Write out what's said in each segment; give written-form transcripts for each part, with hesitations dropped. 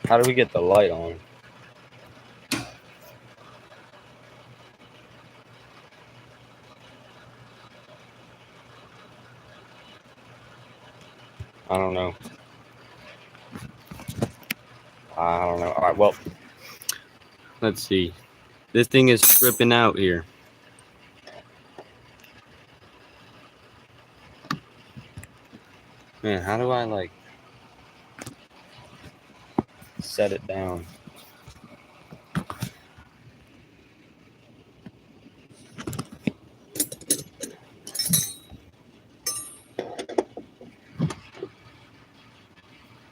How do we get the light on? I don't know. I don't know. All right, well, let's see. This thing is stripping out here. Man, how do I like set it down?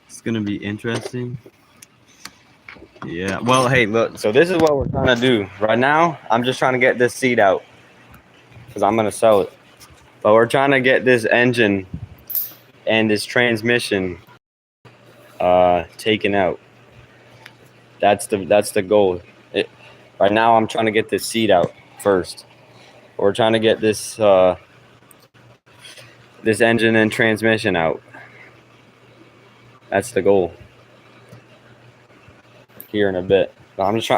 It's gonna be interesting. Yeah, well, hey, look, so this is what we're trying to do. Right now, I'm just trying to get this seat out because I'm gonna sell it. But we're trying to get this engine and this transmission taken out. That's the goal. Right now, I'm trying to get this seat out first. We're trying to get this this engine and transmission out. That's the goal. Here in a bit. I'm just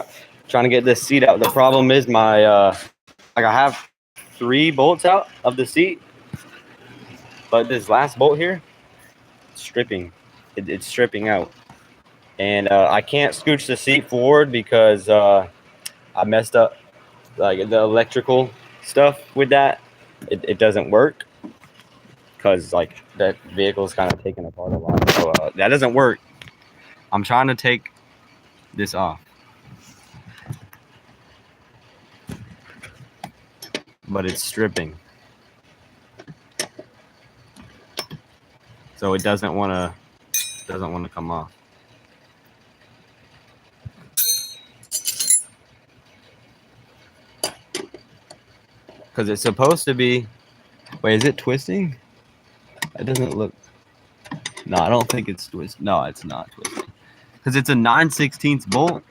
trying to get this seat out. The problem is my like I have 3 bolts out of the seat, but this last bolt here, stripping. It's stripping out, and I can't scooch the seat forward because I messed up like the electrical stuff with that. It doesn't work because like that vehicle is kind of taken apart a lot. So that doesn't work. I'm trying to take this off, but it's stripping, so it doesn't want to come off. Because it's supposed to be. Wait, is it twisting? It doesn't look. No, I don't think it's twisting. No, it's not twisting. Because it's a 9/16 bolt,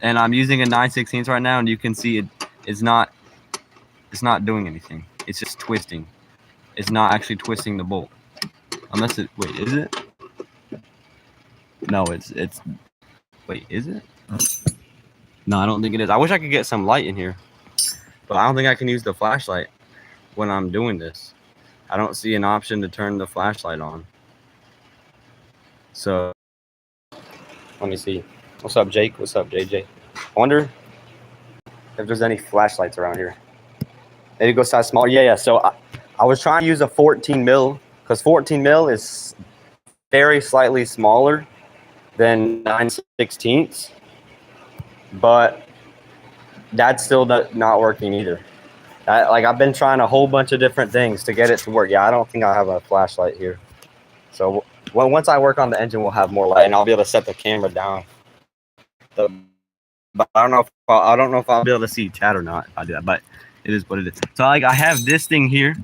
and I'm using a 9/16 right now, and you can see it's not doing anything. It's just twisting. It's not actually twisting the bolt. Unless it. Wait, is it? No, it's. Wait, is it? No, I don't think it is. I wish I could get some light in here, but I don't think I can use the flashlight when I'm doing this. I don't see an option to turn the flashlight on. So let me see. What's up, Jake? What's up, JJ? I wonder if there's any flashlights around here. Maybe go size smaller. Yeah. So I was trying to use a 14 mil because 14 mil is very slightly smaller than 9/16, but that's still not working either. Like I've been trying a whole bunch of different things to get it to work. Yeah, I don't think I have a flashlight here. So once I work on the engine, we'll have more light, and I'll be able to set the camera down. But I don't know if I'll be able to see chat or not if I do that. But it is what it is. So like I have this thing here.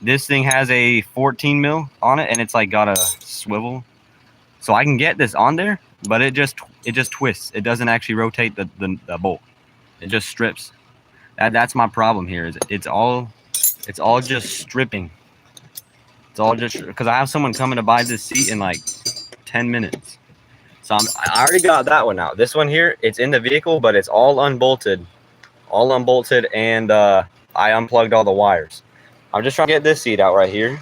This thing has a 14 mil on it, and it's like got a swivel, so I can get this on there. But it just twists. It doesn't actually rotate the bolt. It just strips. That's my problem here. Is it's all just stripping. It's all just because I have someone coming to buy this seat in like 10 minutes. So I already got that one out. This one here, it's in the vehicle, but it's all unbolted, and I unplugged all the wires. I'm just trying to get this seat out right here.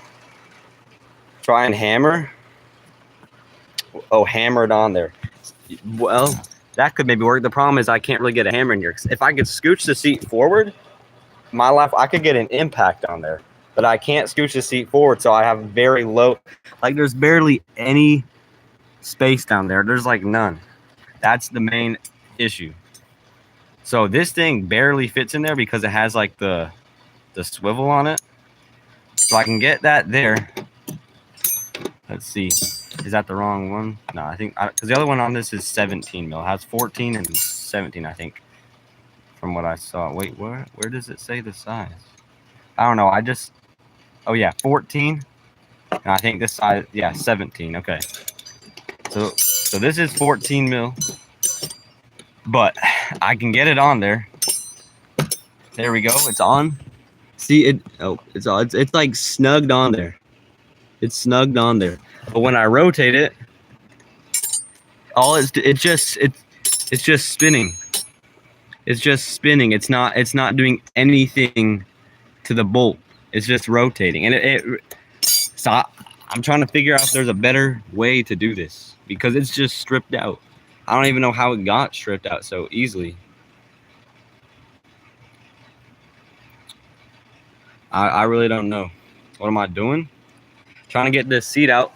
Try and hammer. Oh, hammer it on there. Well, that could maybe work. The problem is I can't really get a hammer in here. If I could scooch the seat forward, I could get an impact on there. But I can't scooch the seat forward, so I have very low. Like there's barely any space down there. There's like none. That's the main issue. So this thing barely fits in there because it has like the swivel on it. So I can get that there. Let's see. Is that the wrong one? No, I think because the other one on this is 17 mil. It has 14 and 17, I think, from what I saw. Wait, where does it say the size? I don't know. Oh yeah, 14. And I think this size, yeah, 17. Okay. So this is 14 mil, but I can get it on there. There we go. It's on. See it? Oh, it's like snugged on there. It's snugged on there. But when I rotate it, It's just spinning. It's just spinning. It's not doing anything to the bolt. It's just rotating. And so I'm trying to figure out if there's a better way to do this, because it's just stripped out. I don't even know how it got stripped out so easily. I really don't know. What am I doing? Trying to get this seat out.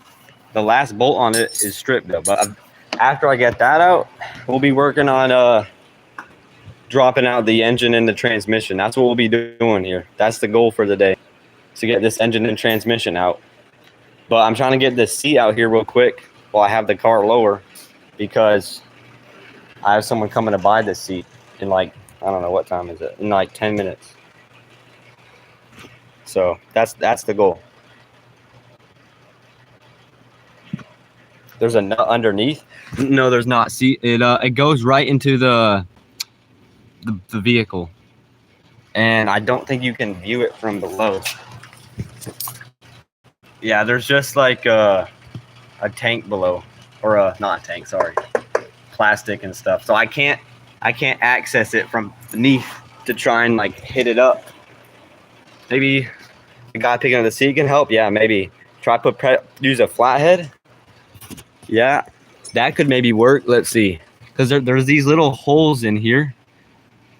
The last bolt on it is stripped though, but after I get that out, we'll be working on dropping out the engine and the transmission. That's what we'll be doing here. That's the goal for the day, to get this engine and transmission out. But I'm trying to get this seat out here real quick while I have the car lower, because I have someone coming to buy this seat in like, I don't know, what time is it? In like 10 minutes. So that's the goal. There's a nut underneath. No, there's not. See, it goes right into the vehicle, and I don't think you can view it from below. Yeah, there's just like a tank below, or not a tank, sorry, plastic and stuff. So I can't access it from beneath to try and like hit it up. Maybe the guy picking up the seat can help. Yeah, maybe try use a flathead. Yeah, that could maybe work. Let's see, because there's these little holes in here.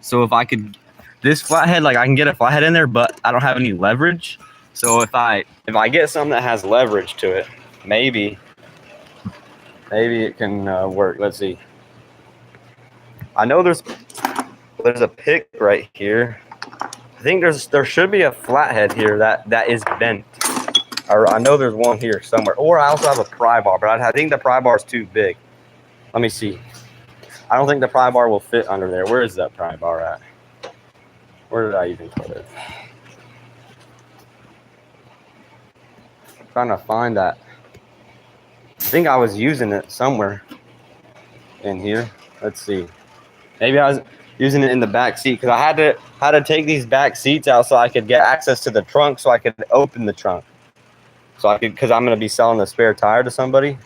So if I could, this flathead, like I can get a flathead in there, but I don't have any leverage. So if I get something that has leverage to it, maybe it can work. Let's see. I know there's a pick right here. I think there should be a flathead here that is bent. Or I know there's one here somewhere. Or I also have a pry bar, but I think the pry bar is too big. Let me see. I don't think the pry bar will fit under there. Where is that pry bar at? Where did I even put it? I'm trying to find that. I think I was using it somewhere in here. Let's see. Maybe I was using it in the back seat, because I had to take these back seats out so I could get access to the trunk, so I could open the trunk. So because I'm going to be selling the spare tire to somebody,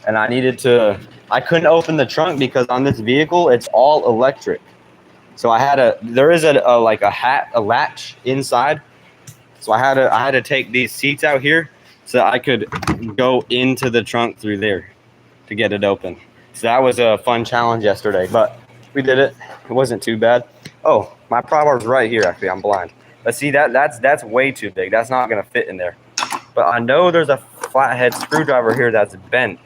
and I couldn't open the trunk because on this vehicle, it's all electric. So there is a latch inside. So I had to take these seats out here so I could go into the trunk through there to get it open. So that was a fun challenge yesterday, but we did it. It wasn't too bad. Oh, my pry bar's right here. Actually, I'm blind. Let's see, that's way too big. That's not going to fit in there. But I know there's a flathead screwdriver here that's bent.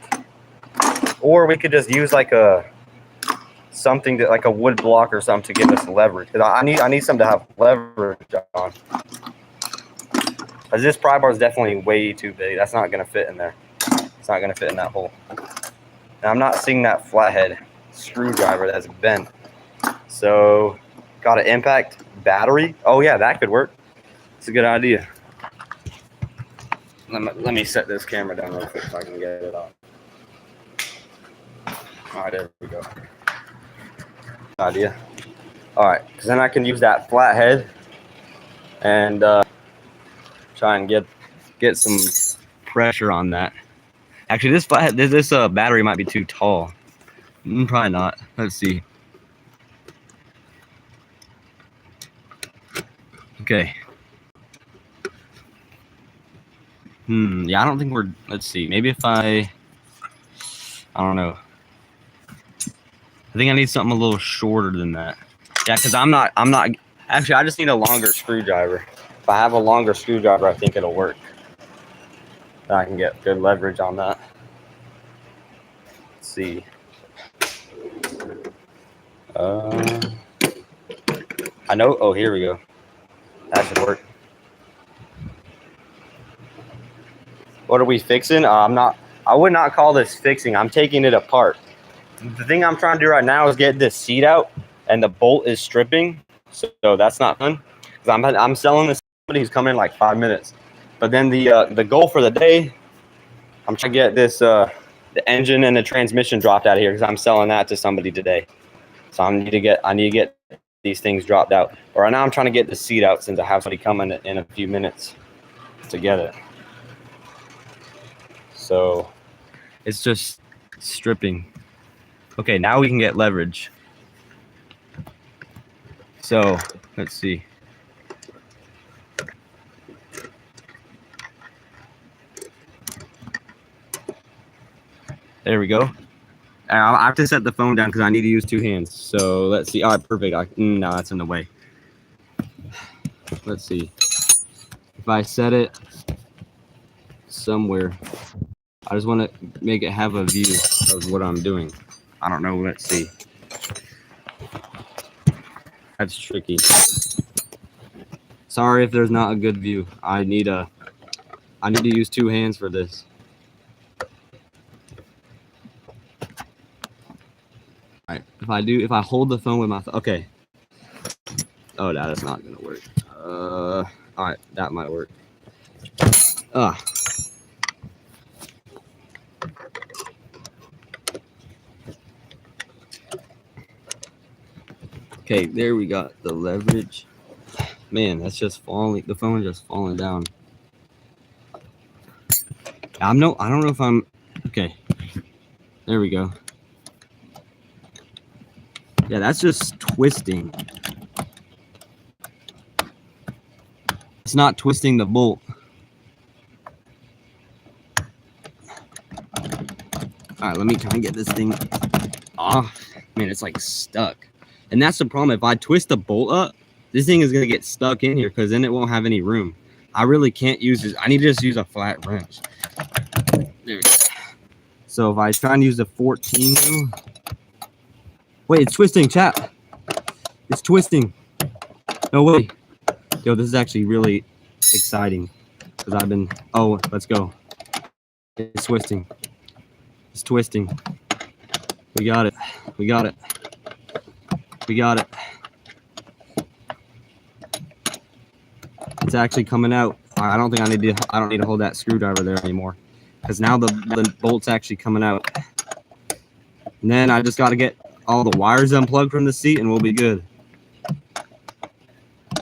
Or we could just use like something that, like a wood block or something, to give us leverage. Because I need something to have leverage on. Because this pry bar is definitely way too big. That's not going to fit in there. It's not going to fit in that hole. And I'm not seeing that flathead screwdriver that's bent. So, got an impact battery. Oh yeah, that could work. It's a good idea. Let me set this camera down real quick so I can get it off. All right, there we go. Idea. All right, because then I can use that flathead and try and get some pressure on that. Actually, this flathead, this battery might be too tall. Probably not. Let's see. Okay. Yeah, I don't think let's see. Maybe if I don't know. I think I need something a little shorter than that. Yeah, because I'm not, actually, I just need a longer screwdriver. If I have a longer screwdriver, I think it'll work. Then I can get good leverage on that. Let's see. I know, oh, here we go. That should work. What are we fixing? I would not call this fixing. I'm taking it apart. The thing I'm trying to do right now is get this seat out, and the bolt is stripping. So that's not fun. Because I'm selling this to somebody who's coming in like 5 minutes. But then the goal for the day, I'm trying to get this the engine and the transmission dropped out of here, because I'm selling that to somebody today. So I need to get these things dropped out. Or right now I'm trying to get the seat out, since I have somebody coming in a few minutes to get it. So it's just stripping. Okay, now we can get leverage. So let's see. There we go. I have to set the phone down because I need to use 2 hands. So let's see. All right, perfect. No, that's in the way. Let's see. If I set it somewhere, I just want to make it have a view of what I'm doing. I don't know. Let's see. That's tricky. Sorry if there's not a good view. I need to use 2 hands for this. All right. If I hold the phone with my okay. Oh, no, that's not gonna work. All right, that might work. Okay, there we got the leverage. Man, that's just falling. The phone is just falling down. I don't know if I'm okay. There we go. Yeah, that's just twisting. It's not twisting the bolt. All right, let me try and get this thing off. Man, it's like stuck. And that's the problem. If I twist the bolt up, this thing is going to get stuck in here because then it won't have any room. I really can't use this. I need to just use a flat wrench. There we go. So if I try and use the 14 mil. Wait, it's twisting, chat. It's twisting. No way. Yo, this is actually really exciting because I've been. Oh, let's go. It's twisting. It's twisting. We got it. We got it. We got it. It's actually coming out. I don't think I don't need to hold that screwdriver there anymore because now the bolt's actually coming out. And then I just got to get all the wires unplugged from the seat and we'll be good.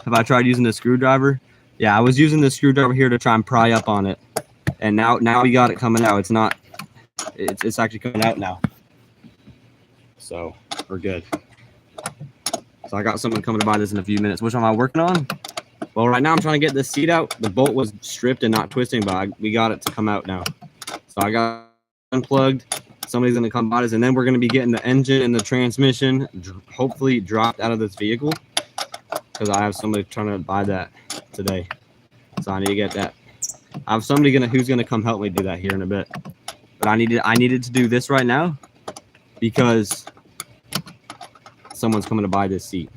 Have I tried using the screwdriver? Yeah, I was using the screwdriver here to try and pry up on it. And now we got it coming out. It's actually coming out now. So we're good. So I got someone coming to buy this in a few minutes. Which one am I working on? Well, right now I'm trying to get this seat out. The bolt was stripped and not twisting, but we got it to come out now. So I got unplugged. Somebody's going to come buy this, and then we're going to be getting the engine and the transmission hopefully dropped out of this vehicle because I have somebody trying to buy that today. So I need to get that. I have somebody who's going to come help me do that here in a bit. But I needed to do this right now because someone's coming to buy this seat.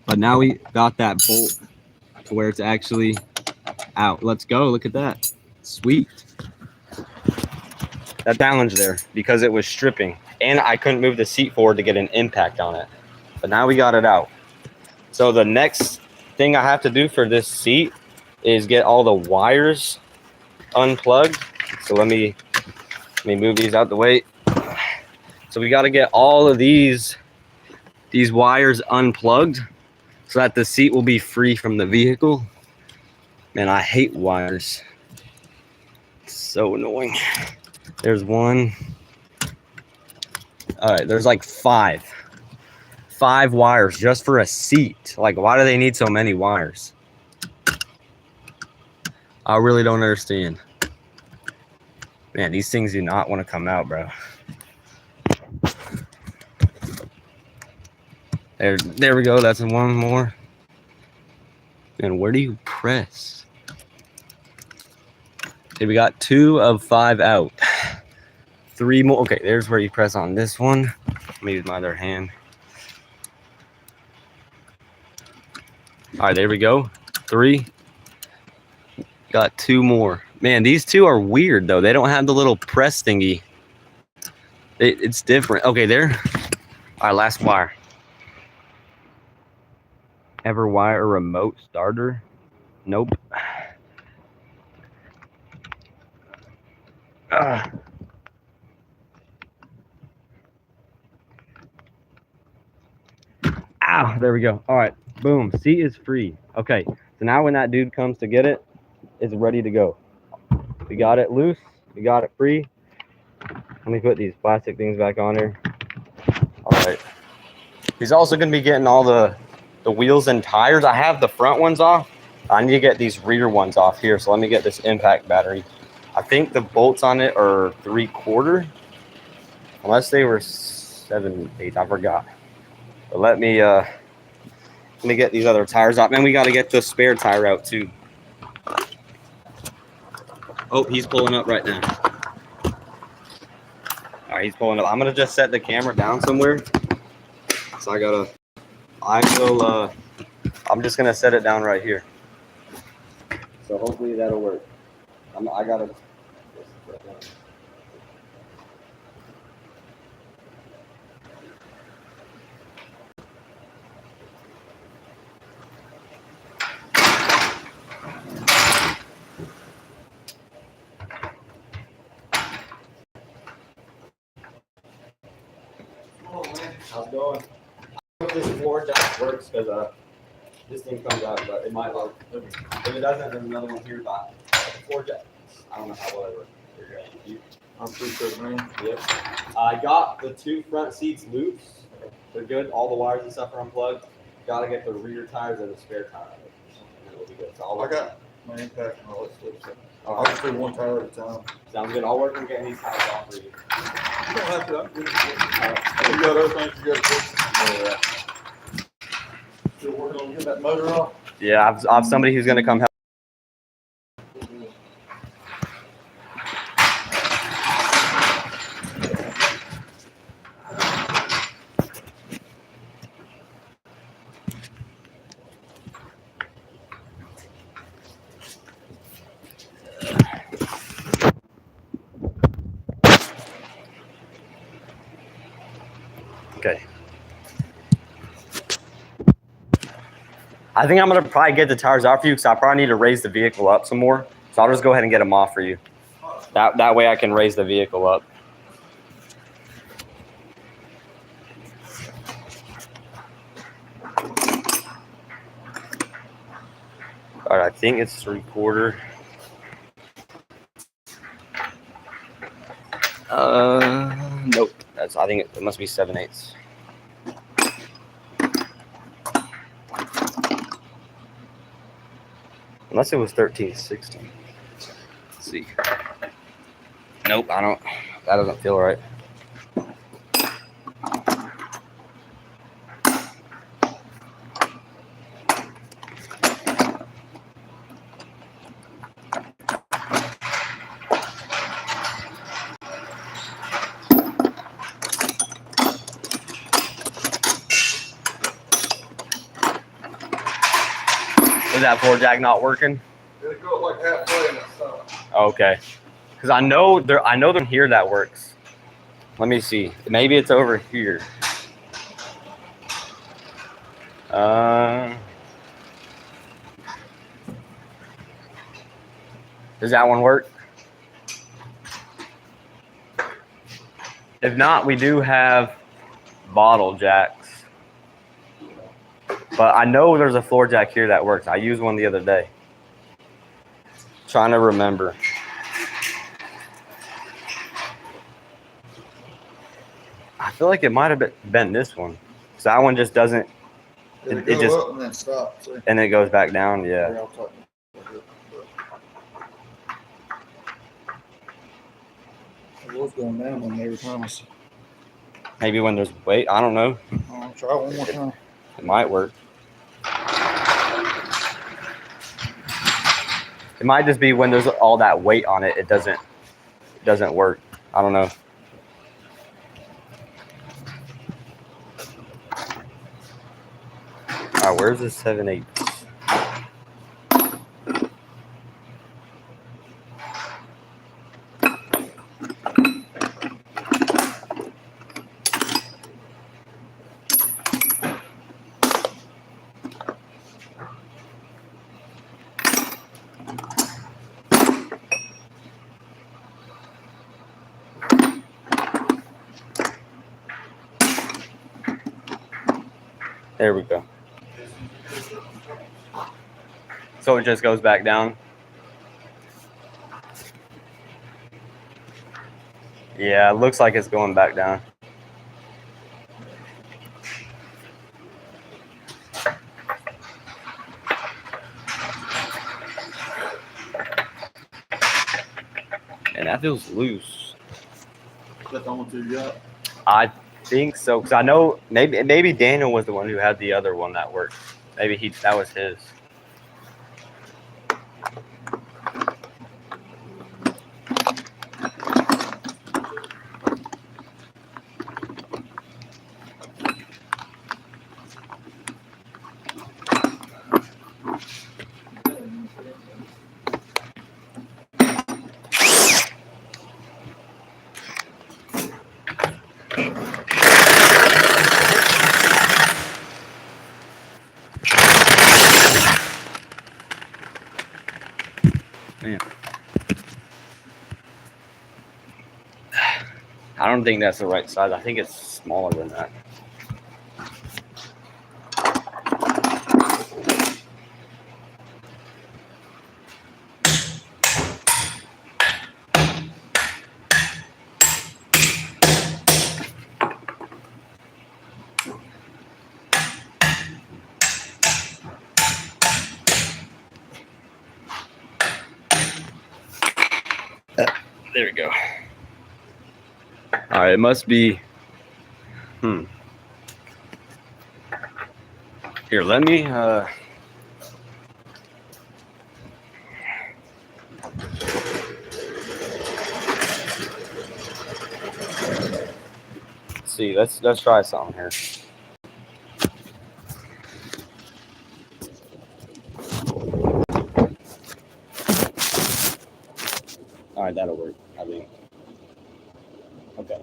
But now we got that bolt to where it's actually out. Let's go. Look at that. Sweet. That challenge there because it was stripping and I couldn't move the seat forward to get an impact on it. But now we got it out. So the next thing I have to do for this seat is get all the wires unplugged. So let me move these out the way. So we got to get all of these wires unplugged so that the seat will be free from the vehicle. Man, I hate wires. It's so annoying. There's one. All right, there's like five wires just for a seat. Like, why do they need so many wires? I really don't understand. Man, these things do not want to come out, bro. There we go. That's one more. And where do you press? Okay, we got 2 of 5 out. 3 more. Okay, there's where you press on this one. Let me use my other hand. All right, there we go. 3. Got 2 more. Man, these 2 are weird, though. They don't have the little press thingy. It's different. Okay, there. All right, last wire. Ever wire a remote starter? Nope. Ow, there we go. All right, boom. Seat is free. Okay, so now when that dude comes to get it, it's ready to go. We got it loose. We got it free. Let me put these plastic things back on here. All right. He's also going to be getting all the wheels and tires. I have the front ones off. I need to get these rear ones off here. So let me get this impact battery. I think the bolts on it are 3/4, unless they were 7/8. I forgot. But let me get these other tires out. Man, we got to get the spare tire out too. Oh, he's pulling up right now. All right, he's pulling up. I'm gonna just set the camera down somewhere. So I'm just gonna set it down right here. So hopefully that'll work. I gotta. How's it going? I hope this floor jack works because this thing comes out, but it might work. If it doesn't, there's another one here. But floor jack, I don't know how well it works. I'm pretty sure, man. Yep. I got the 2 front seats loose. They're good. All the wires and stuff are unplugged. Got to get the rear tires and the spare tire. And it'll be good. So I got my impact and all that stuff. All I'll right. just do one tire at a time. Sounds good. I'll work on getting these tires off for you. You don't have to. I'm good. You got other things you got to fix. Still working on getting that motor off? Yeah, I have somebody who's going to come help. Okay. I think I'm going to probably get the tires off for you because I probably need to raise the vehicle up some more. So I'll just go ahead and get them off for you. That way I can raise the vehicle up. All right, I think it's 3/4. Nope. I think it must be 7/8. Unless it was 13/16. Let's see. Nope, I don't. That doesn't feel right. Is that floor jack not working? It'll go like halfway and it's not. Okay. Because I know they're here that works. Let me see. Maybe it's over here. Does that one work? If not, we do have bottle jacks. But I know there's a floor jack here that works. I used one the other day. Trying to remember. I feel like it might have been this one. So that one just doesn't. It just just up and then stop. See? and it goes back down. Yeah. Here, I'll talk. It was going down on every time. Maybe when there's weight. I don't know. I'll try one more time. It might work. It might just be when there's all that weight on it, it doesn't work. I don't know. All right, where's the 7/8? There we go. So it just goes back down. Yeah, it looks like it's going back down. And that feels loose. Is that the only two you got? I think so, because I know maybe Daniel was the one who had the other one that worked. Maybe that was his. Man. I don't think that's the right size. I think it's smaller than that. There we go. All right, it must be. Here, let me. See, let's try something here. All right, that'll work. I think. Okay.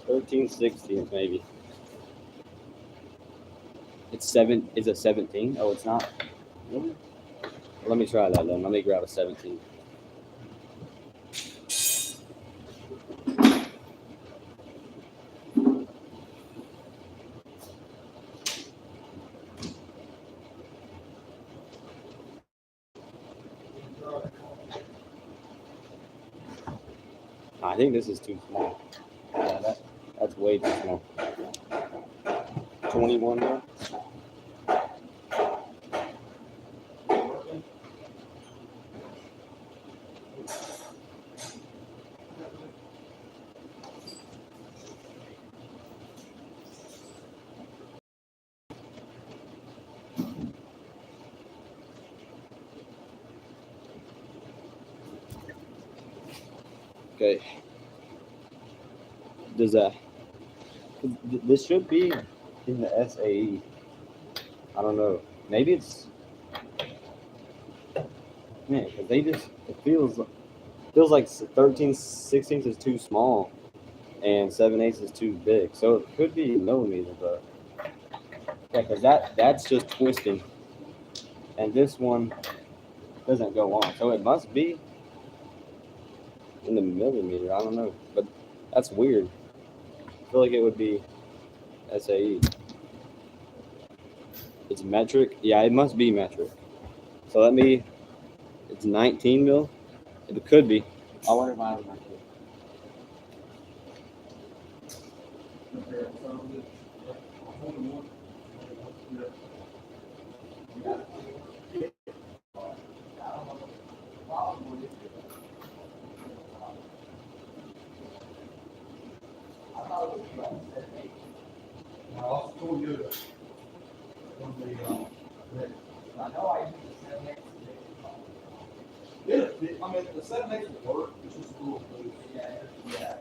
$13, $16 maybe. It's 7. Is it 17? Oh, it's not. Really? Let me try that then. Let me grab a 17. I think this is too small. Yeah, that's way too small. 21 there. Okay. Does that? This should be in the SAE. I don't know. Maybe it's. Man, because it feels like 13 16 is too small and 7/8 is too big. So it could be millimeters, but yeah, because that's just twisting, and this one doesn't go on. So it must be in the millimeter. I don't know, but that's weird. I feel like it would be SAE. It's metric. Yeah, it must be metric. So it's 19 mil. It could be. I wonder if I have metric. Yeah, I mean, the 7/8 will work, it's just a little loose. Yeah.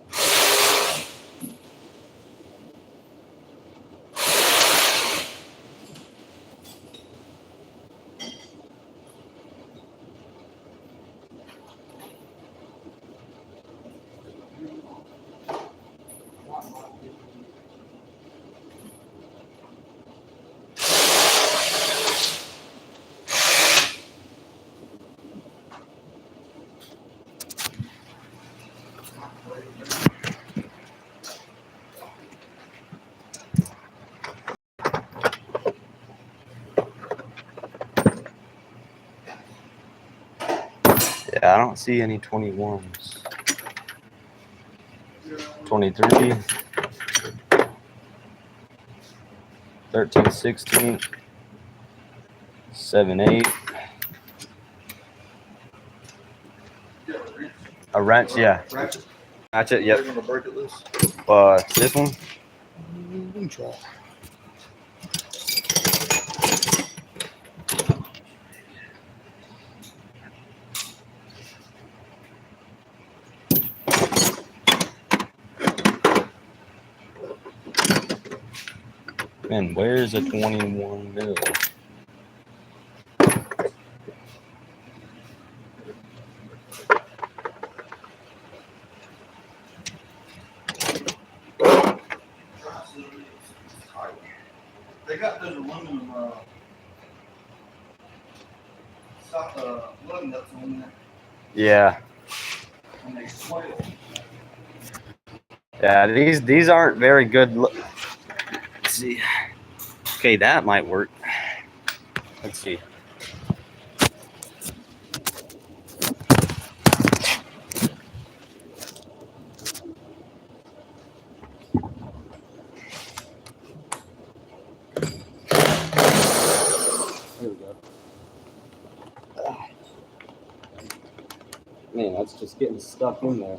I don't see any 21s. 23, 13, 16, 7, 8. A wrench, yeah. Ratchet? Ratchet, yep. You're gonna break it loose? This one. We can try. Man, where's a 21 mil? They got those aluminum lug nuts on there, Yeah. and they swell. Yeah, these aren't very good. Let's see. Okay, that might work. Let's see. There we go. Man, that's just getting stuck in there.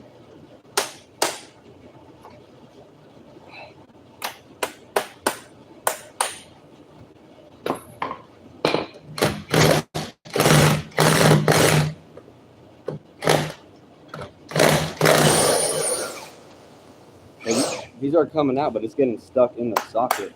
These are coming out, but it's getting stuck in the socket.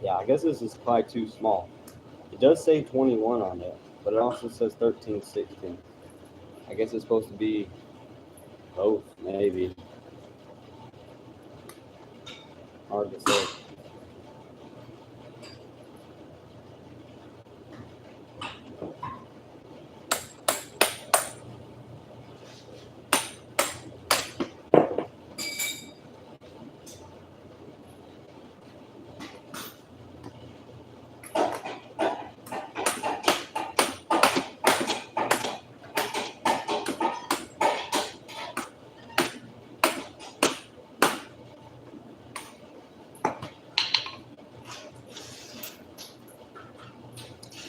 Yeah, I guess this is probably too small. It does say 21 on it, but it also says 13, 16. I guess it's supposed to be both, maybe. Hard to say.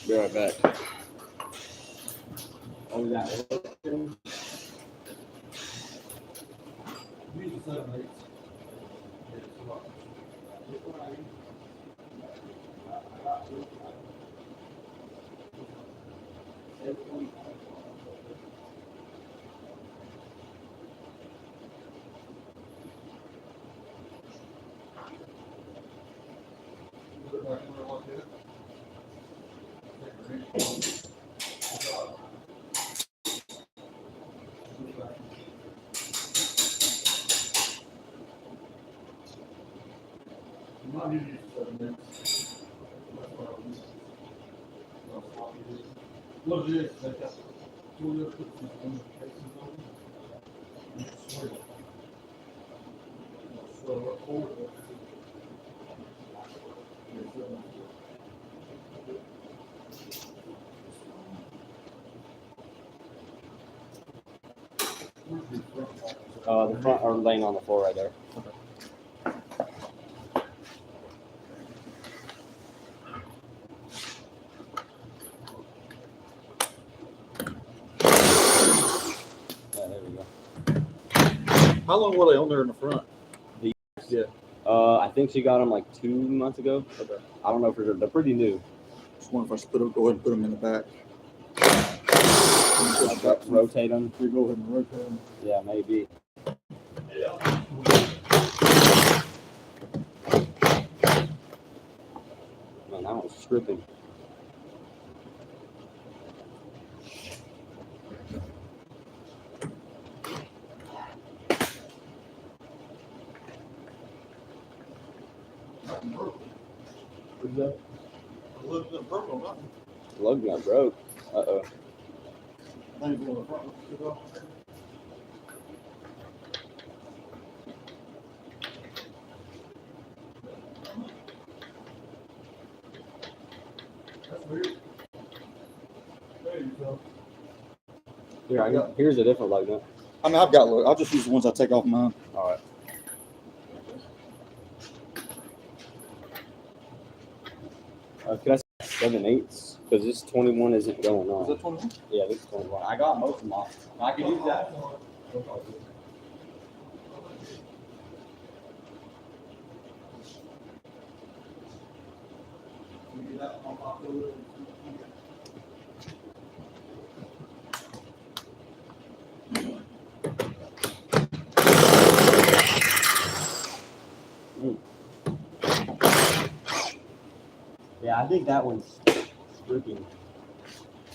Be right back. Oh, yeah. What it is, they got two little pieces on the cases on them, and it's swell. Swell up forward. The front are laying on the floor right there. Yeah, there we go. How long were they on there in the front? Yeah. I think she got them like 2 months ago. Okay. I don't know for sure. They're pretty new. Just wonder if I should go ahead and put them in the back. rotate them. We go ahead and rotate them. Yeah, maybe. Yeah. Man, that one's stripping. What's that? Look at purple, nothing. Lug nut broke. Uh-oh. I think it's on the front. That's weird. There you go. Here, here's a different lug nut. I mean, I've got. I'll just use the ones I take off mine. All right. Could I say 7/8? Because this 21 isn't going on. Is that 21? Yeah, this is 21. I got most of them off. I could use that. Yeah, I think that one's stripping.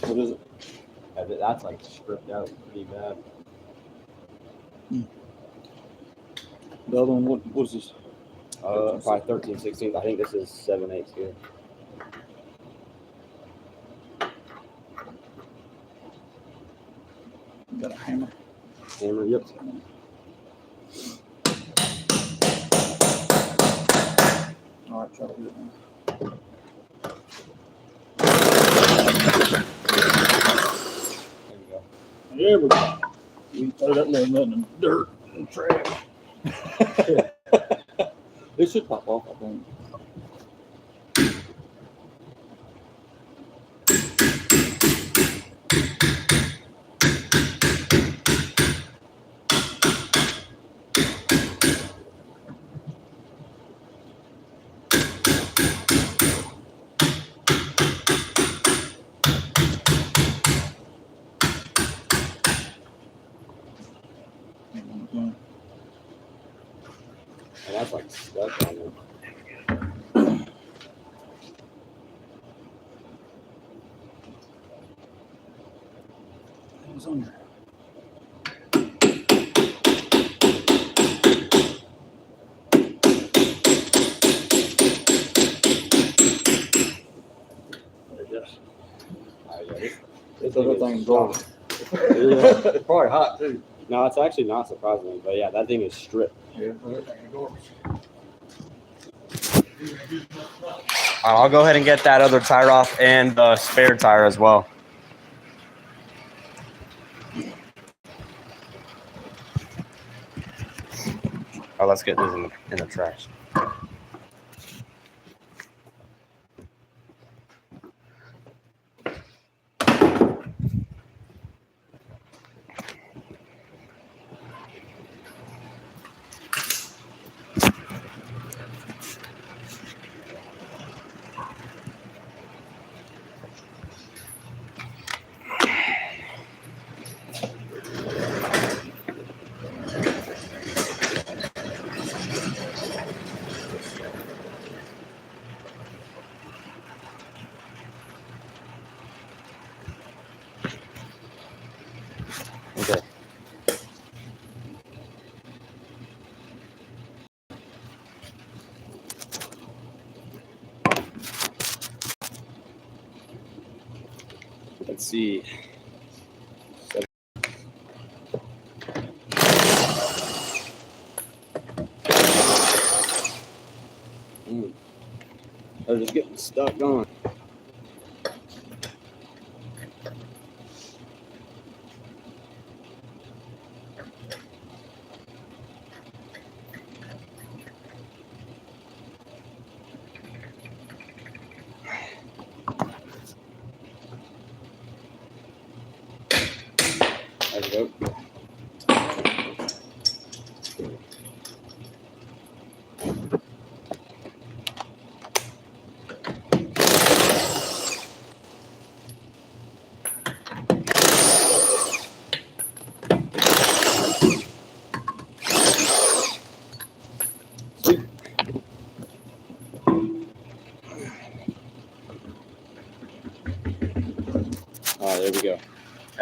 What is it? That's like stripped out pretty bad. The other one, what is this? Probably 13, 16. I think this is 7/8 here. Got a hammer. Hammer, yep. All right, try to do it now. There you go. There we go. We throw that little nut in the dirt and trash. It should pop off, I think. And that's like stuck on there. It's on there. This Other thing thing is goes. Yeah. It's probably hot too. No, it's actually not surprising, but yeah, that thing is stripped. Yeah, that thing goes. I'll go ahead and get that other tire off and the spare tire as well. Oh, let's get this in the trash. Okay. Let's see. They're just getting stuck on. There we go.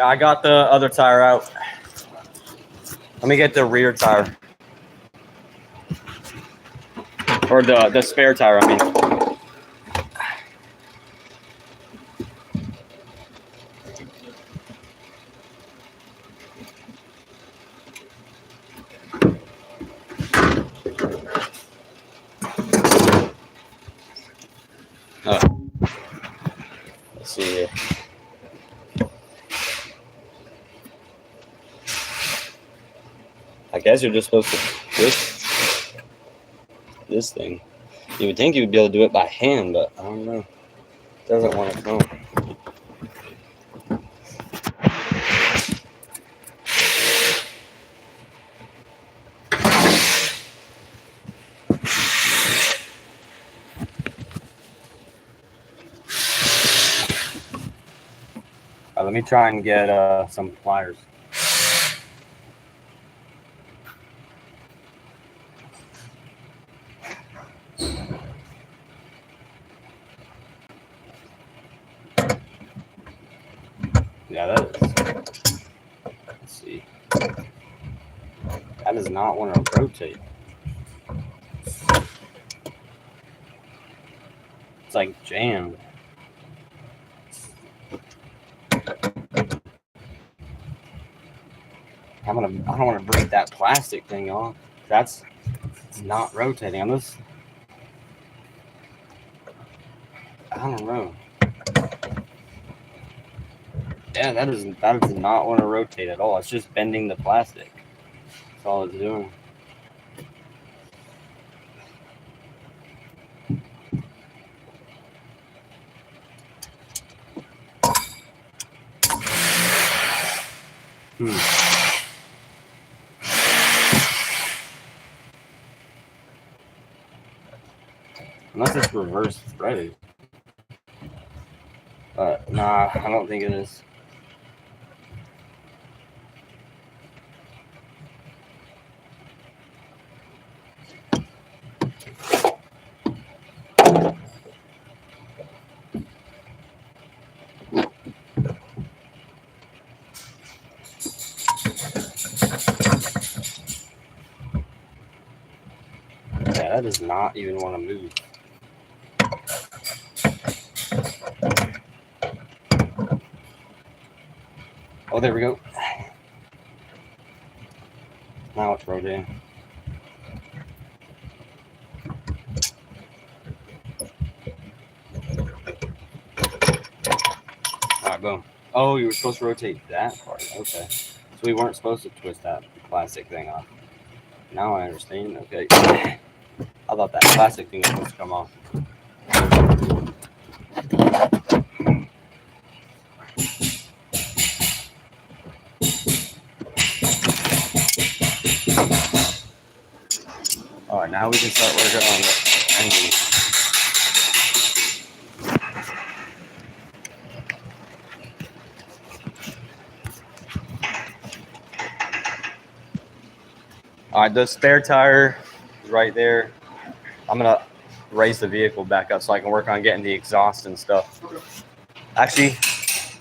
I got the other tire out. Let me get the rear tire. Or the spare tire, I mean. Let's see here. I guess you're just supposed to twist this thing. You would think you would be able to do it by hand, but I don't know. It doesn't want to come. Let me try and get some pliers. Yeah, that is. Let's see. That does not want to rotate. It's like jammed. I don't want to break that plastic thing off. It's not rotating on this. I don't know. Yeah, that does not want to rotate at all. It's just bending the plastic. That's all it's doing. Unless it's reverse threaded. But nah, I don't think it is. Yeah, that does not even want to move. Oh, there we go. Now it's rotating. Alright, boom. Oh, you were supposed to rotate that part. Okay. So we weren't supposed to twist that plastic thing off. Now I understand. Okay. I thought that plastic thing was supposed to come off. Alright, now we can start working on the engine. Alright, the spare tire is right there. I'm gonna raise the vehicle back up so I can work on getting the exhaust and stuff. Actually,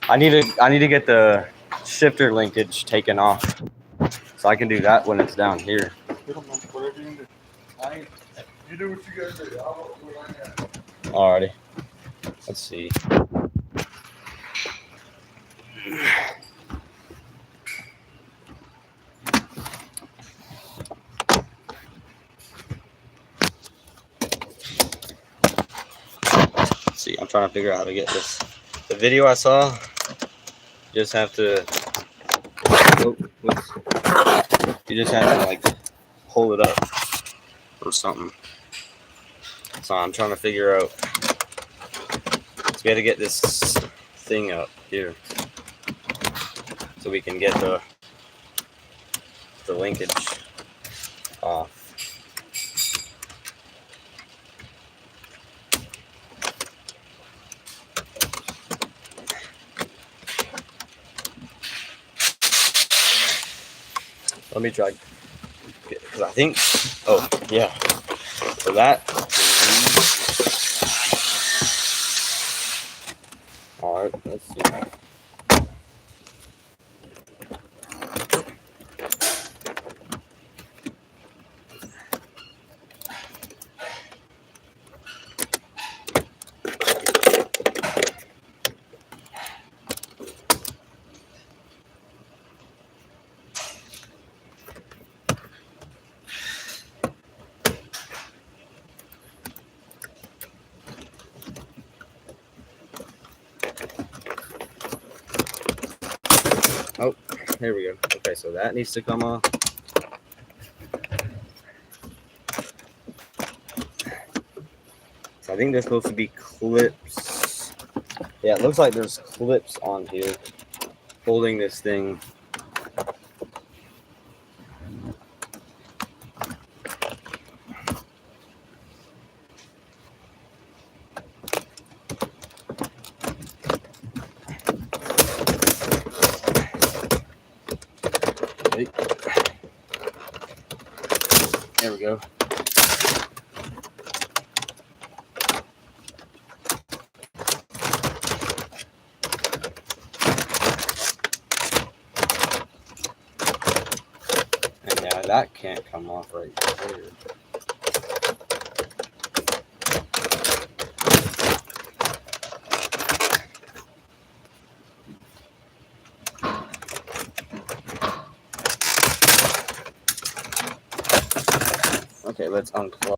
I need to get the shifter linkage taken off. So I can do that when it's down here. You do what you gotta do. I'll do what I got. Alrighty. Let's see. Let's see, I'm trying to figure out how to get this. The video I saw, you just have to. Oh, you just have to like pull it up or something. So I'm trying to figure out. So we got to get this thing up here so we can get the linkage off. Let me try, because I think, oh yeah, for that. All right, let's see. Oh, here we go. Okay, so that needs to come off. So I think there's supposed to be clips. Yeah, it looks like there's clips on here holding this thing. Right. There we go. And yeah, that can't come off right there. Okay, let's unplug.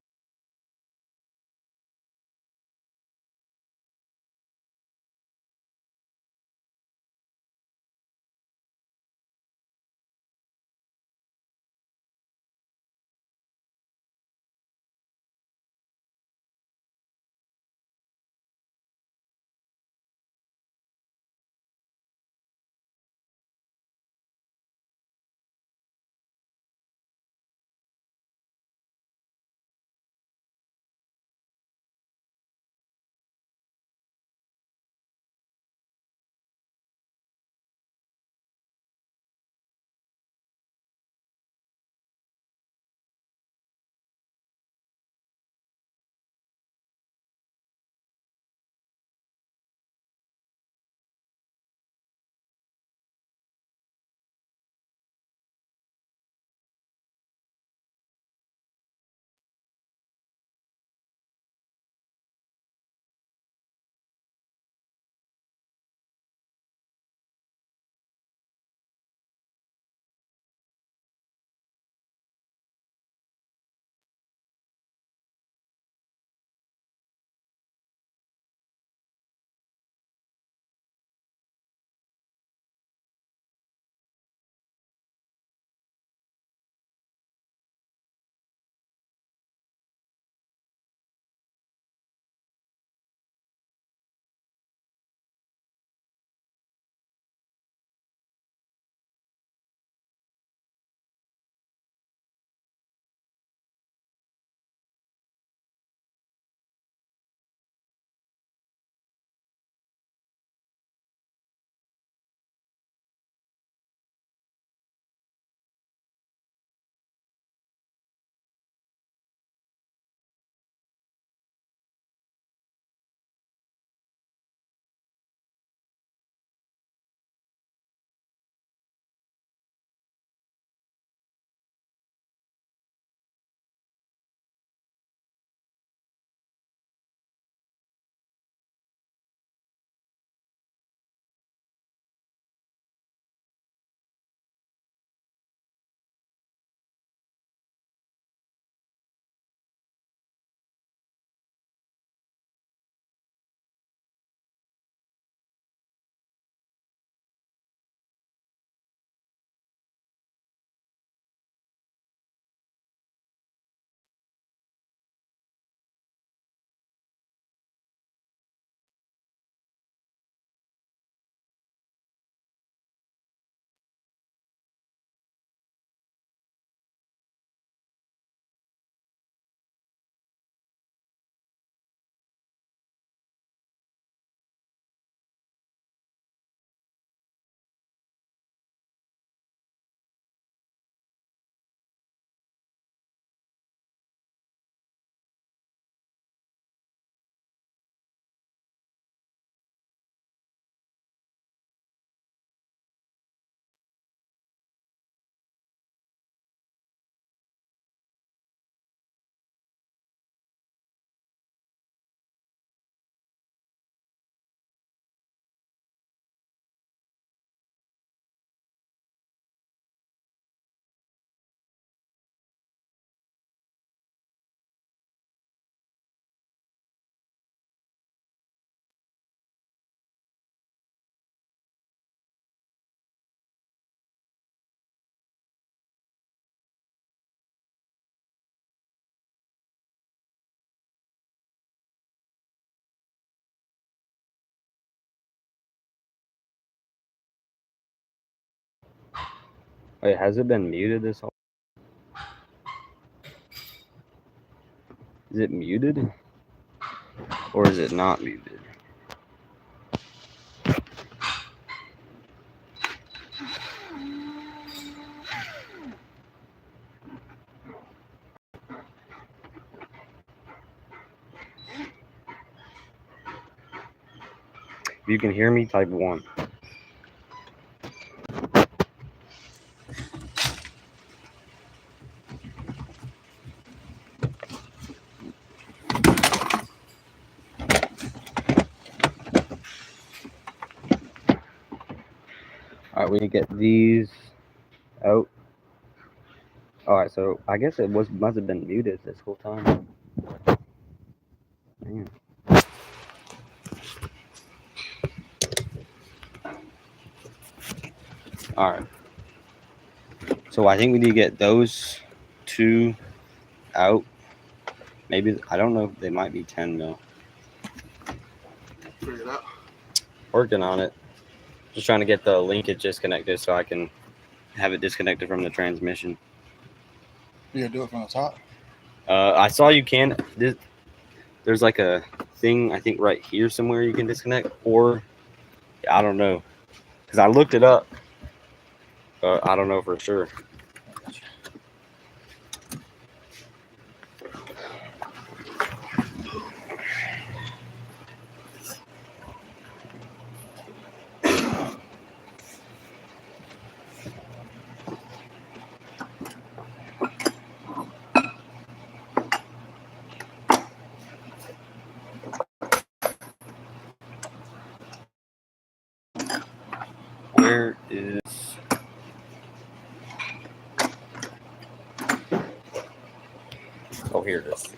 Wait, has it been muted this whole? Is it muted? Or is it not muted? If you can hear me, type 1. Alright, we need to get these out. Alright, so I guess it must have been muted this whole time. Man. Alright. So I think we need to get those 2 out. Maybe, I don't know, they might be 10 mil. Figure it out. Working on it. Just trying to get the linkage disconnected so I can have it disconnected from the transmission. You gonna do it from the top? I saw you can. There's like a thing, I think, right here somewhere you can disconnect. Or, I don't know. Because I looked it up. But I don't know for sure. Where is... Oh, here it is.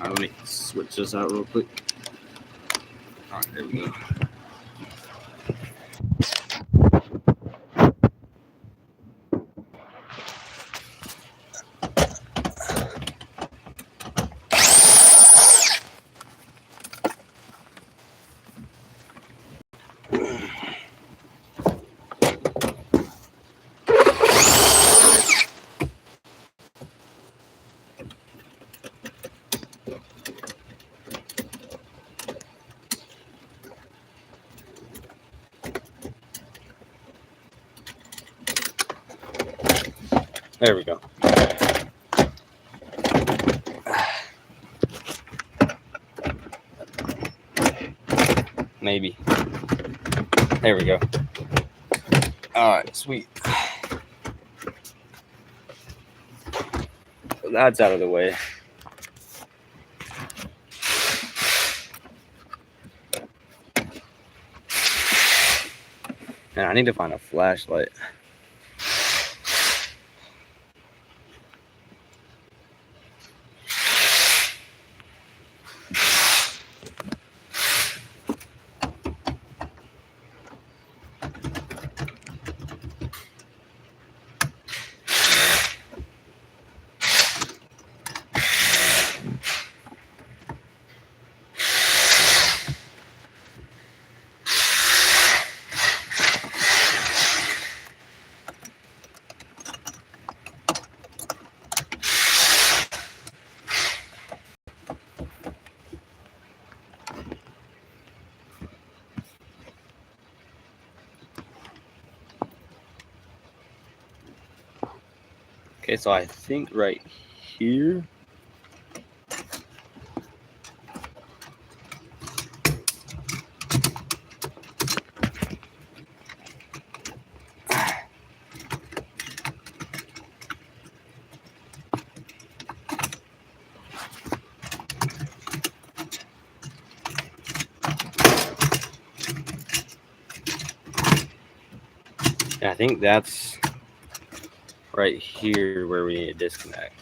Let me switch this out real quick. All right, there we go. There we go. Maybe. There we go. All right, sweet. So that's out of the way. And I need to find a flashlight. Okay, so I think right here. Yeah, I think that's right here where we need to disconnect.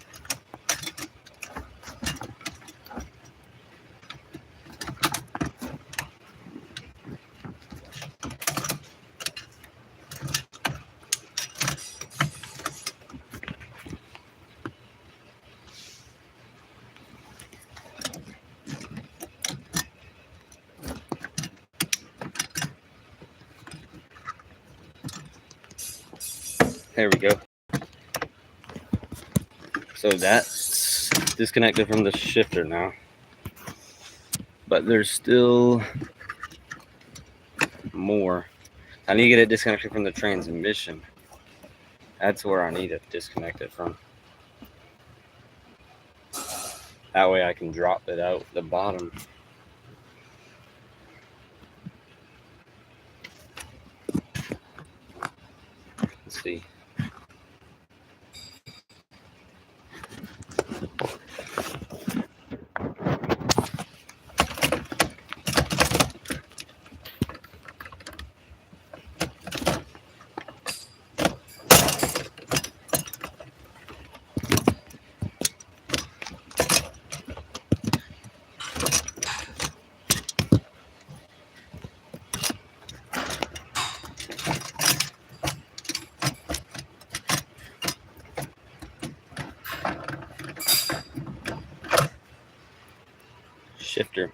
There we go. So that's disconnected from the shifter now. But there's still more. I need to get it disconnected from the transmission. That's where I need it disconnected from. That way I can drop it out the bottom. Let's see. Shifter.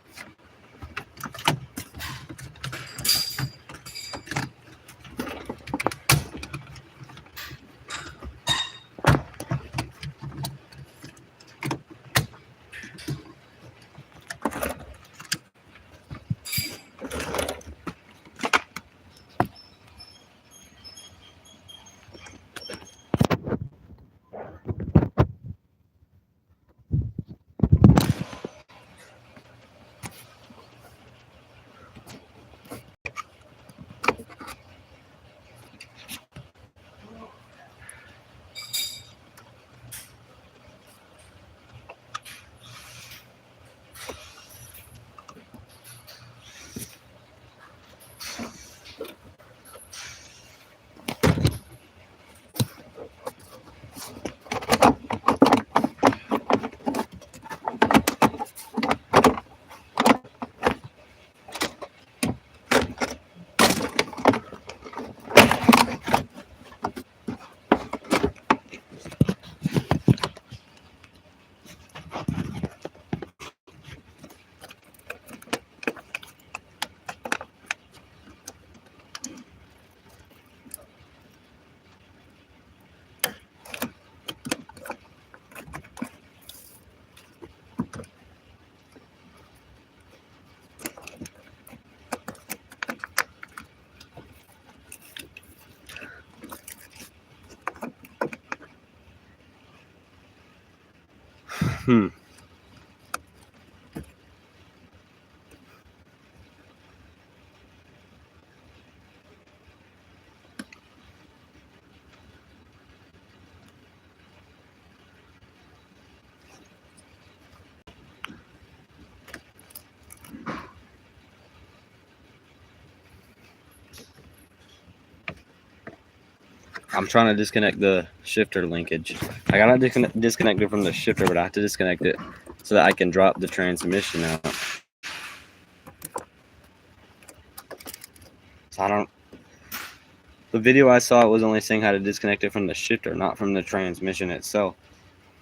I'm trying to disconnect the shifter linkage. I got it disconnected from the shifter, but I have to disconnect it so that I can drop the transmission out. So I don't. The video I saw was only saying how to disconnect it from the shifter, not from the transmission itself.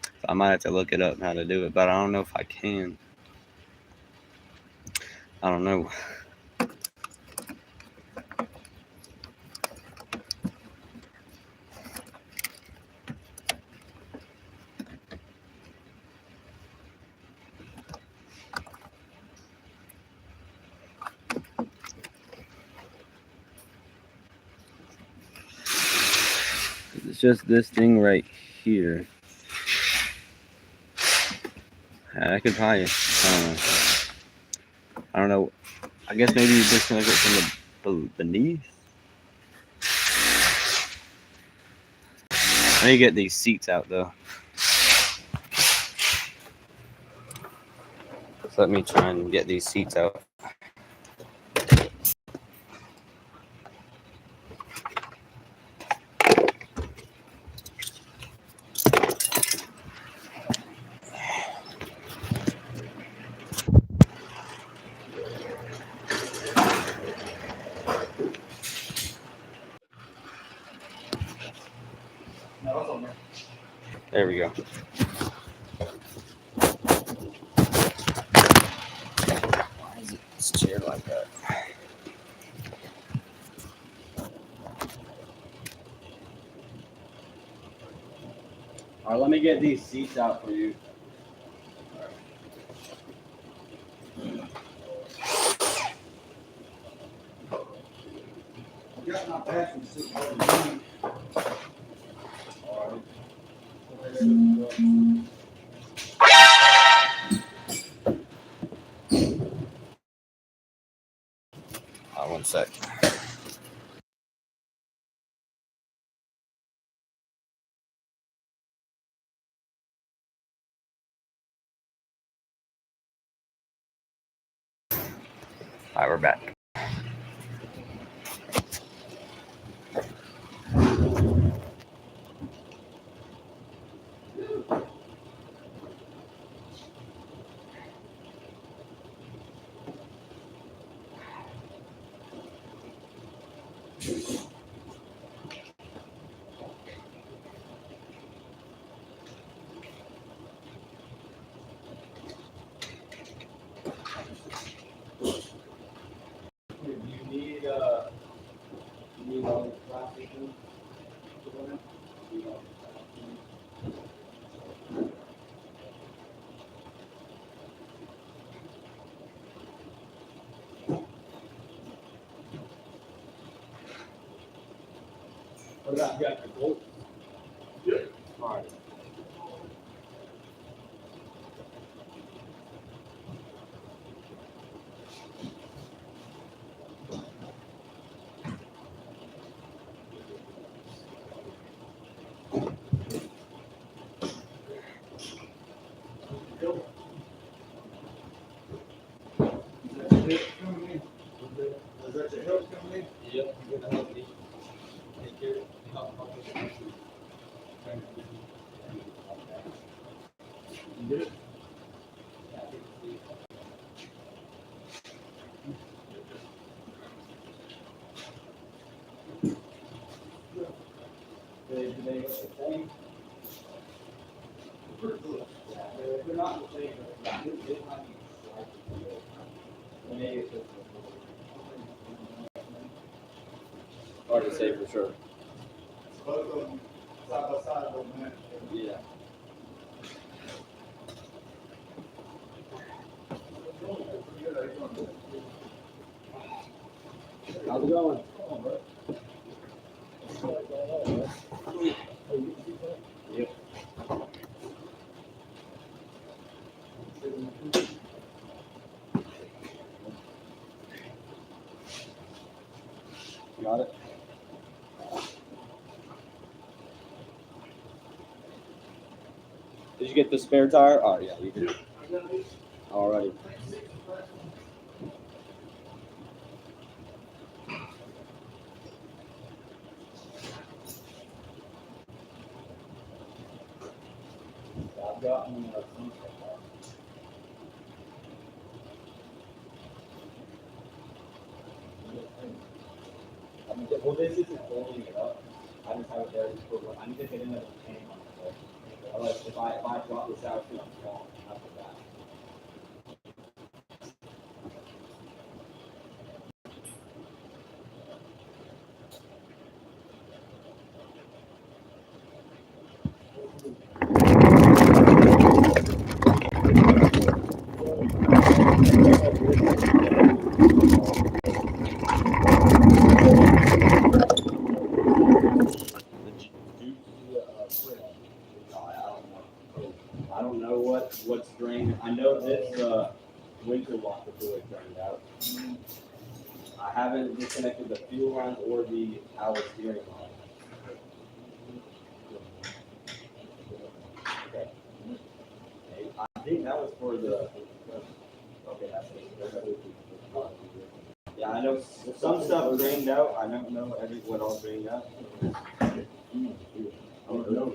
So I might have to look it up how to do it, but I don't know if I can. I don't know. It's just this thing right here. I could probably, I don't know. I guess maybe you disconnect it from the beneath. I need to get these seats out though. So let me try and get these seats out. There we go. Why is this chair like that? All right, let me get these seats out for you. I got my bathroom suit. One sec. All right, we're back. You need all the plastic things? What about you got your bolts? Yeah. All right. Is that your help coming Yep, you're gonna help me take care of You did it? Do they look the same? Yeah, they're not the same, but it might be slightly different. Maybe it's just hard to say for sure. Both of them side by side, don't match. Yeah. How's it going? Yep. Got it. Did you get the spare tire? Oh yeah, you did. Alrighty. I've gotten some stuff. Well, this isn't holding it up. I just have it there just for what I need to get in there with paint on it. Otherwise, if I drop this out, it's gonna fall after that. I don't know what's drained. I know this winter water fluid drained out. I haven't disconnected the fuel line or the power steering line. Okay. I think that was for the. Okay, that's it. Yeah, I know some stuff drained out. I don't know what all drained out. I don't know.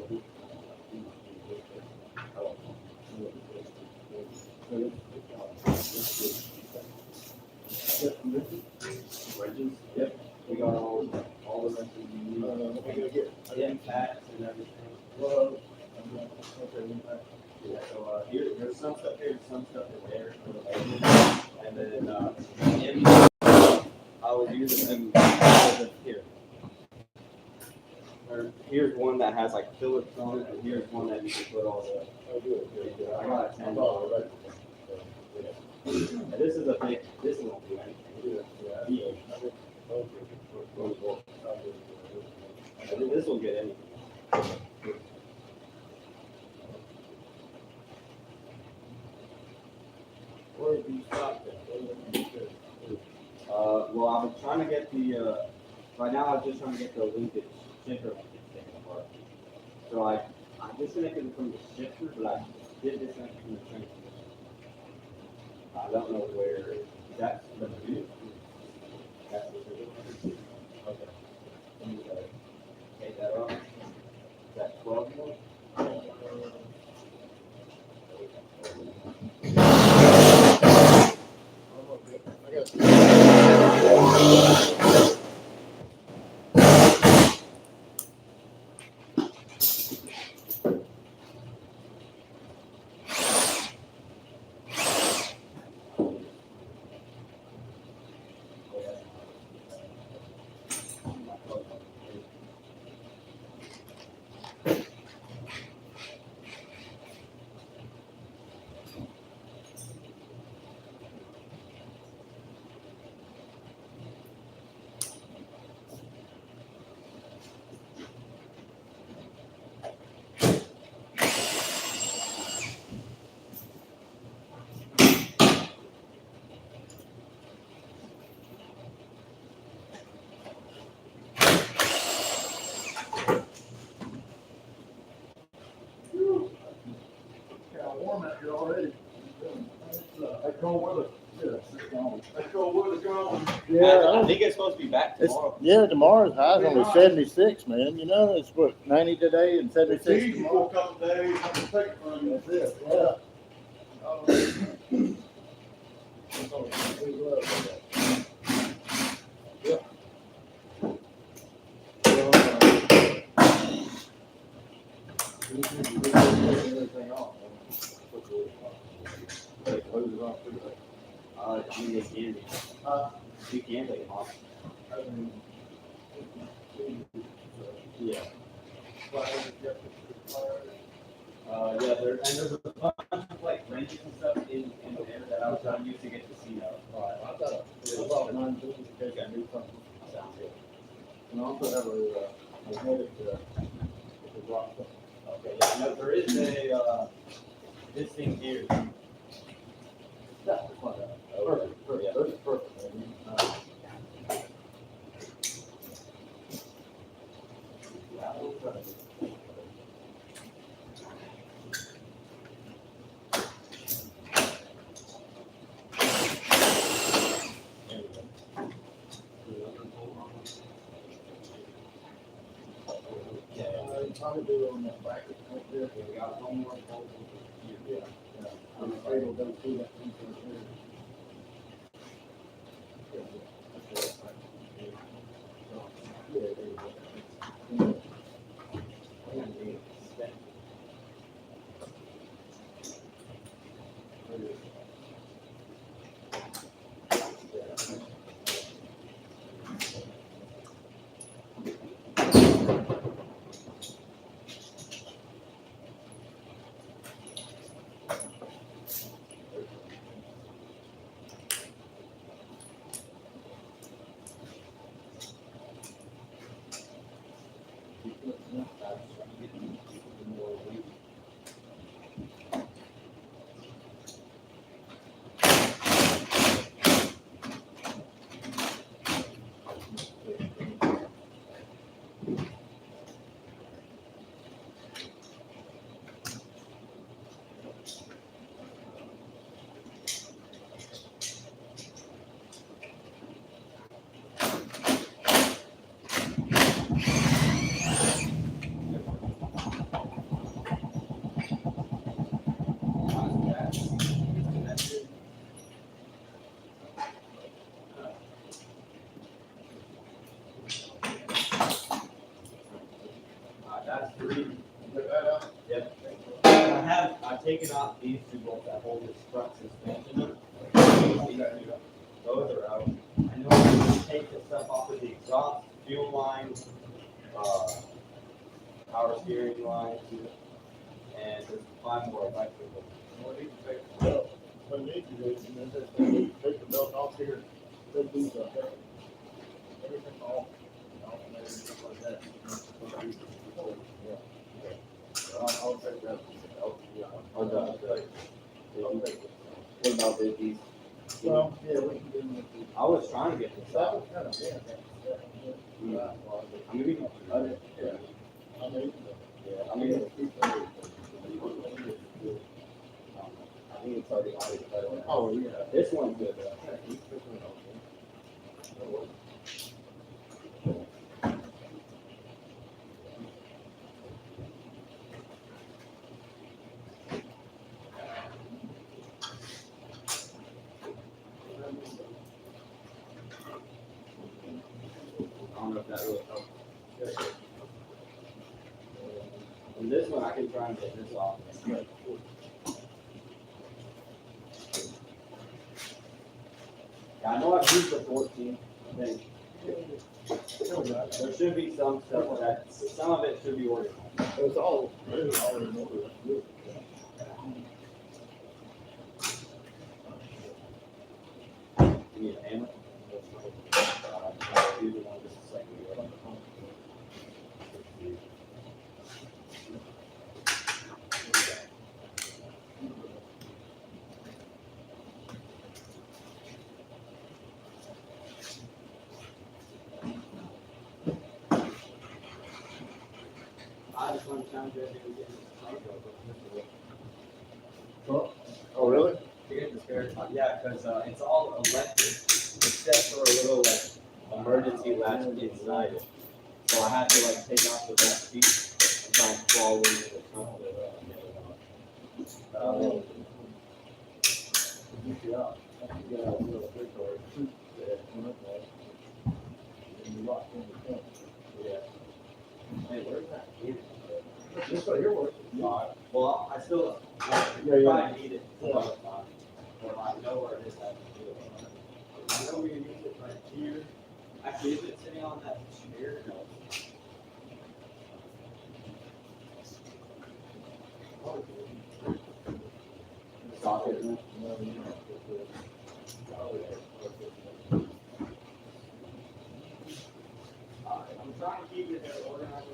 Wedges? Yep. We got all the wrenches you need. Impacts and everything. Yeah, so there's some stuff here, some stuff in there, and then I was using them here. Here's one that has like Phillips on it, and here's one that you can put all the. I got a $10. And this is a big. This won't do anything. This will get anything. Where do you stop that? Well, I'm trying to get the. Right now, I'm just trying to get the linkage shifter taken apart. So I disconnected it from the shifter, but I did disconnect it from the transmission. I don't know where that's going to be. That's what it is. Okay. Take that off. Is that 12 more? Warm out here already. That cold weather. That cold weather gone. I think it's supposed to be back tomorrow. Yeah, tomorrow's high's only 76, man. You know, it's what, 90 today and It's 76 easy for tomorrow. a couple of days. I can take it from you. That's it. I mean, they can be. You can take them off. Yeah. Yeah, there's a bunch of like wrenches and stuff in there that I was trying to use to get the seat out. I thought mine too, in case I do something. Sounds good. And I also have a headache, rock. Okay, yeah, no, there is a, this thing here. That's fine. Perfect, perfect. Those are perfect, man. Probably do it on that back right there. We got one more bolt here. Yeah. I'm afraid we'll go through that thing right there. Yeah, there you go. I've taken out these two bolts that hold this front suspension. Those are out. I know I need to take the stuff off of the exhaust, fuel lines, power steering lines, and there's 5 more electrical. When they do this, and then they need to take the belt off here, they do everything off. And everything stuff like that. I'll take that. What about these? Well, yeah, we can do them with the. I was trying to get this That out. was kind of, yeah. I mean, we can cut it. Yeah. I mean, Yeah, I mean, I think it's already on it. oh, yeah. This one's good. I don't know if that really helps. And this one, I can try and get this off. Yeah, I know I've used the 14 thing. There should be some stuff that, some of it should be organized. It's all, it's all in order. You need a hammer? Use the one just a second. I just want to challenge you to get this. Oh, really? To get the spare tire. Yeah, because it's all electric, except for a little like emergency latch inside it. So I have to like take off the back seat and try and crawl into the front of it. Yeah. Yeah, a little bit or two. And you lock in the front. Yeah. Hey, where's that key? This right here works. Well, I still Yeah. probably need it. But I know where it is. I know we can use it right here. Actually, is it sitting on that chair? No. Socket. I'm trying to keep it organized.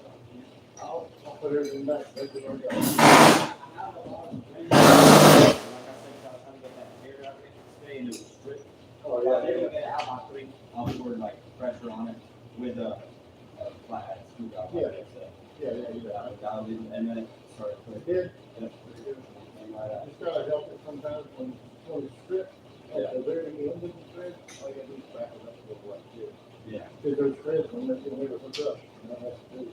I'll put everything back. Make it work out. I have a lot of things. Like I said, I was trying to get that hair out of it, stay into the strip. Oh, Yeah, yeah. they can get it out by putting upward like pressure on it with a flathead screwdriver. Yeah. Like I said. Yeah. Dialed in, and then it started It clicking. did. Yep. And right out. It's gotta help it sometimes when you strip, at the very end of the thread, all you gotta do is back it up a little like this. Yeah. Because those threads will make it never hook up. And that has to do.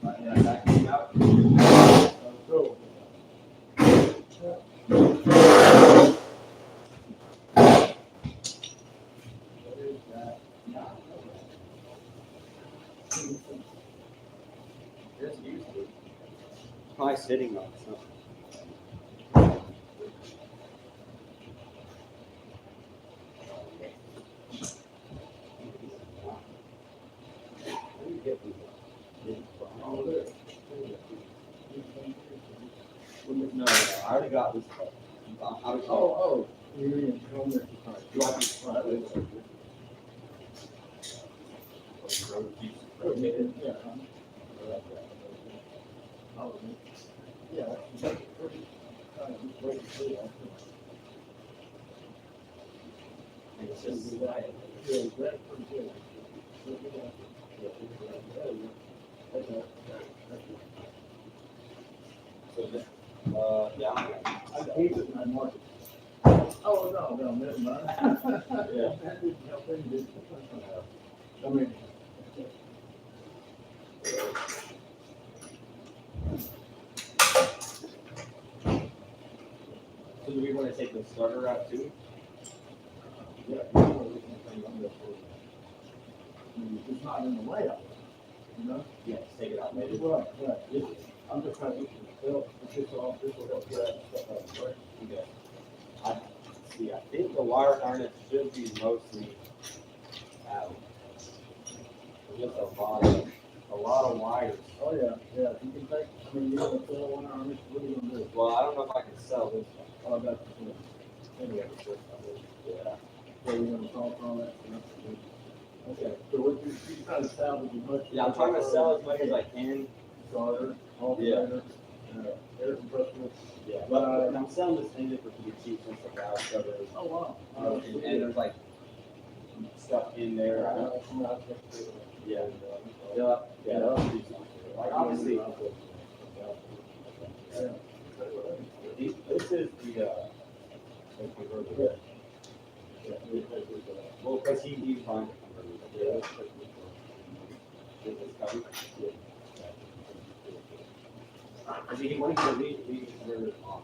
Right, yeah, that came out. So. What is that? Just used it. Probably sitting on something. Oh, there. No, I already got this. Oh, you mean, tell me. Do I just Right, rotate? yeah. Yeah. That's pretty, kind of way to see it. It's just sliding. Yeah, that's pretty good. So just, yeah. I hate it when I mark it. Oh, no, never mind. Yeah. That didn't help any, did it? I mean. So do we want to take the starter out too? Yeah. It's not in the way of it, you know? Yeah, just take it out maybe. Right. I I'm just trying to get you to help, it's just all, this will help you out, stuff like that, right? Okay. I think the wire harness should be mostly out. Just a lot of wires. Oh, yeah, yeah, you can take, I mean, you know, sell one arm, it's really gonna do. Well, I don't know if I can sell this one. Oh, I got you. Anyway, it's just, Yeah. so we're gonna talk on that. Okay, so what you trying to salvage as much? Yeah, I'm trying to sell as much as I can. Starter, alternator, air compressor. Yeah. But I'm selling this engine for pretty cheap since the valve cover is. Oh, wow. And there's like stuff in there. Yeah. Yeah. Yeah. Like obviously, this is the converter. Well, because he's buying the converter. This is covered. Because he wanted to leave the converter on.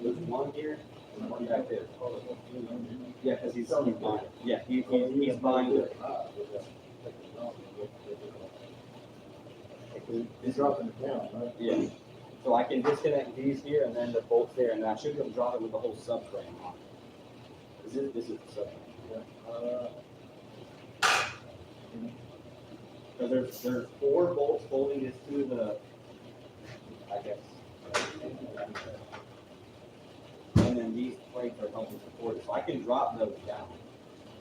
There's one here and one back there. Yeah, because he's buying it. Yeah, he's buying it. He's dropping it down, right? Yeah. So I can disconnect these here and then the bolts there, and then I should be able to drop it with the whole subframe on. This is the subframe. Because there's 4 bolts holding this to the, I guess. And then these plates are helping support it. So I can drop those down.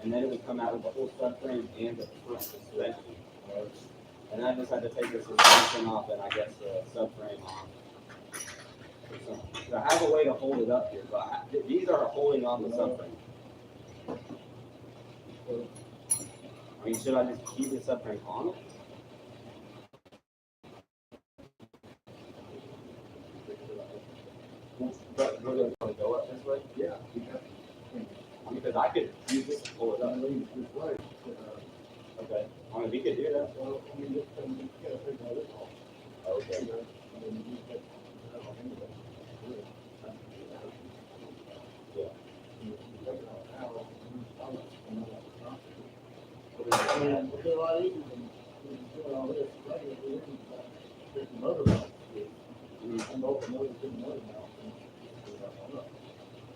And then it would come out with the whole subframe and the front suspension. And then I just had to take the suspension off and I guess the subframe off. So I have a way to hold it up here, but these are holding on the subframe. I mean, should I just keep the subframe on it? But we're going to go up this way? Yeah. Because I could use this to pull it I up. mean, this way. Okay. I mean, we could do that. Well, I mean, you can't take all this off. Okay. I mean, you can't, anyway. I mean, it's a lot easier than doing all this, right? There's some other ones. And open those to the other now.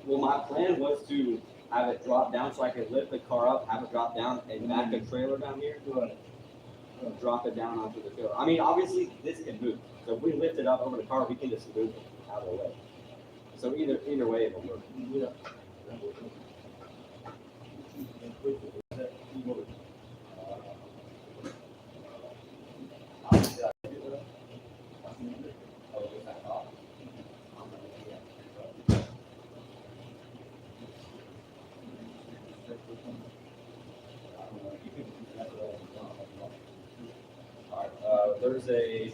Well, my plan was to have it drop down so I could lift the car up, have it drop down, and back a trailer down here, Right. drop it down onto the trailer. I mean, obviously, this can move. So if we lift it up over the car, we can just move it out of the way. So either way, it'll work. Yeah. There's a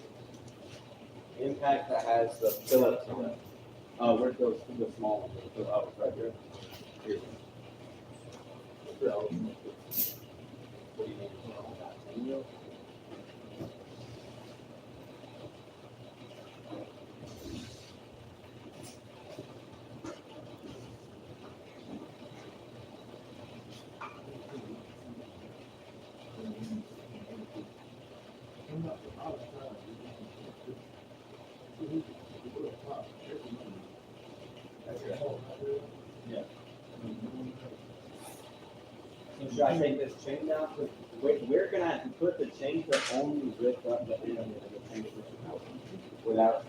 impact that has the Phillips on it. Where's those the small ones? Oh, it's right here. Here. What do you mean? So should I take this chain down? Wait, where can I put the chain to only lift up the end of the chain without?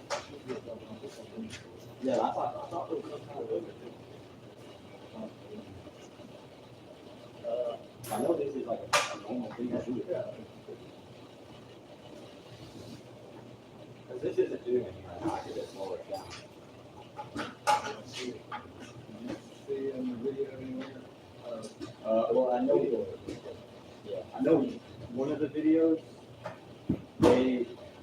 Yeah, I thought there was some kind of limit. I know this is like a normal thing to do. Because this isn't doing anything right now. I could just lower it down. See in the video anywhere? Well, I know. Yeah, I know one of the videos.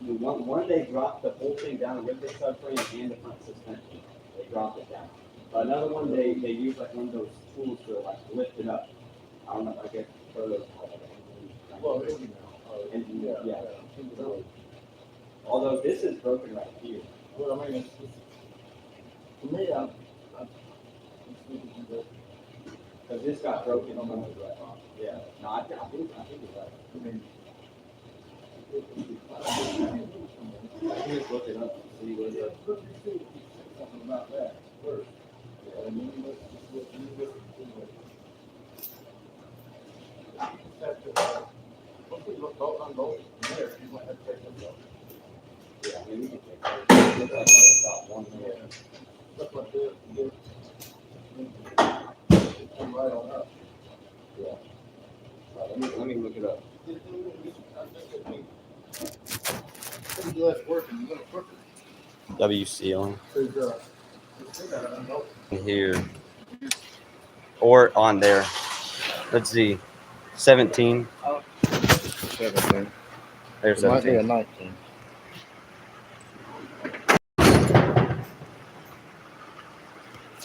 One they dropped the whole thing down with the subframe and the front suspension. They dropped it down. Another one they used like one of those tools to like lift it up. I don't know if I get further. Well, Yeah. Although this is broken right here. Well, I mean, it's, to me, I'm Because this got broken on the right. Yeah. No, I think it's right. I mean, I can just look it up and see what it Look, you see something about that first. And then you look and see what. That's just, once we look both on both, there, you might have to take them off. is. Yeah, I mean, we can take that. Look like it's got one there. Stuff like this, and come right on up. Let me look it up. Pretty good working, a little quicker. WC on Cause, they got it unbolt. here or on there. Let's see. 17. 17. There's It might be a 17. 19.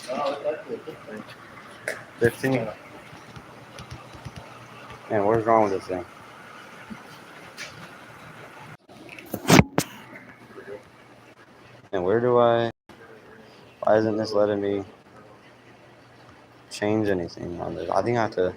Oh, it's actually a good thing. 15. Man, what's wrong with this thing? And where do I? Why isn't this letting me change anything on this? I think I have to